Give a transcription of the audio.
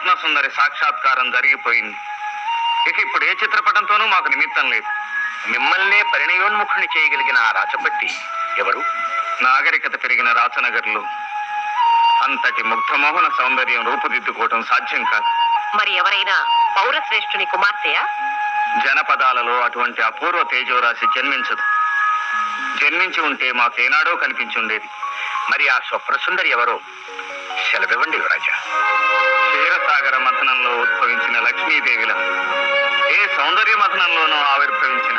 స్వప్న సుందరి సాక్షాత్కారం జరిగిపోయింది. ఇక ఇప్పుడు ఏ చిత్రపటంతోనూ మాకు నిమిత్తం లేదు. మిమ్మల్నే పరిణయోన్ముఖుని చేయగలిగిన ఆ రాచపట్టి ఎవరు? నాగరికత పెరిగిన రాచనగర్లో అంతటి ముగ్ధమోహన సౌందర్యం రూపుదిద్దుకోవటం సాధ్యం కాదు. మరి ఎవరైనా పౌరశ్రేష్ఠుని కుమార్తెయా? జనపదాలలో అటువంటి అపూర్వ తేజోరాశి జన్మించదు. జన్మించి ఉంటే మాకేనాడో కనిపించుండేది. మరి ఆ స్వప్నసుందరి ఎవరో సెలవివ్వండి యువరాజా. క్షీరసాగర మథనంలో ఉద్భవించిన లక్ష్మీదేవిలా ఏ సౌందర్య మథనంలోనూ ఆవిర్భవించిన